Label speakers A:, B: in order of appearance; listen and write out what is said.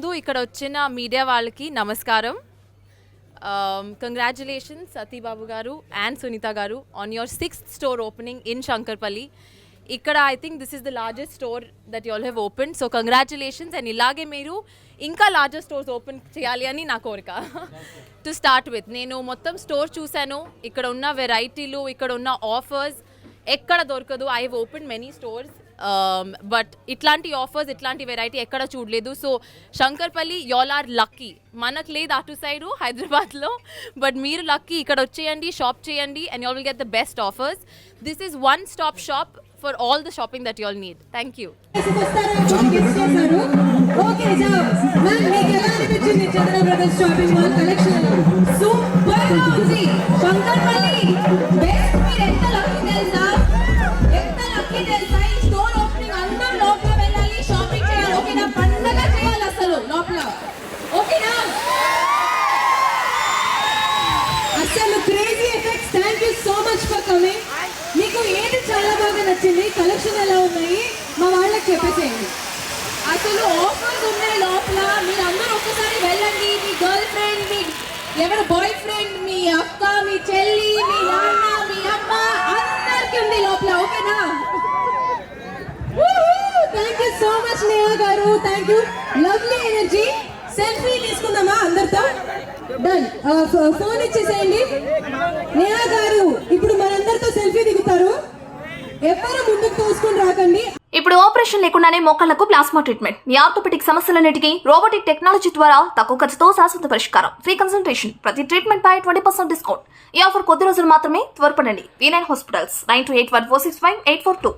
A: ముందు ఇక్కడ వచ్చిన మీడియా వాళ్ళకి నమస్కారం. కంగ్రాచులేషన్స్ సతీబాబు గారు and Sunitha garu on your 6th store opening in Shankarpally. ఇక్కడ I think this is the largest store that you all have open. So congratulations and ఇలాగే మీరు ఇంకా లార్జెస్ట్ స్టోర్స్ ఓపెన్ చేయాలి అని నా కోరిక. టు స్టార్ట్ విత్ నేను మొత్తం స్టోర్ చూశాను. ఇక్కడ ఉన్న వెరైటీలు, ఇక్కడ ఉన్న ఆఫర్స్ ఎక్కడ దొరకదు. I have open many stores but ఇట్లాంటి ఆఫర్స్, ఇట్లాంటి వెరైటీ ఎక్కడ చూడలేదు. So Shankarpally y'all are lucky. మనకు లేదు అటు సైడు హైదరాబాద్లో, బట్ మీరు లక్కీ. ఇక్కడ వచ్చేయండి, షాప్ చేయండి and y'all will get the best offers. This is one stop shop for all the shopping that y'all need. Thank you.
B: అసలు crazy effects. Thank you so much for coming. మీకు ఏది చాలా బాగా నచ్చింది, collection ఎలా ఉన్నాయి, మా వాళ్ళకి చెప్పేసేయండి. అసలు ఆఫర్స్ ఉన్నాయి లోపల. మీరు అందరూ ఒక్కసారి వెళ్ళండి. మీ గర్ల్ ఫ్రెండ్, మీ ఎవరు బాయ్ ఫ్రెండ్, మీ అక్క, మీ చెల్లి, మీ నాన్న, మీ అమ్మ అందరికి ఉంది లోపల. ఓకేనా? Thank you so much Neha garu. Thank you. Lovely energy. Selfie తీసుకుందామా అందరితో? డన్. ఫోన్ ఇచ్చేసేయండి. నేహా గారు ఇప్పుడు మనందరితో సెల్ఫీ దిగుతారు. ఎవరు ముందుకు తోసుకొని రాకండి.
C: ఇప్పుడు ఆపరేషన్ లేకుండానే మోకాళ్లకు ప్లాస్మా ట్రీట్మెంట్. మీ ఆర్థోపెటిక్ సమస్యలన్నిటికీ రోబోటిక్ టెక్నాలజీ ద్వారా తక్కువ ఖర్చుతో శాశ్వత పరిష్కారం. Free consultation. ప్రతి ట్రీట్మెంట్ పై 20% డిస్కౌంట్. ఈ ఆఫర్ కొద్ది రోజులు మాత్రమే. త్వరపడండి. V9 hospitals 9281465842.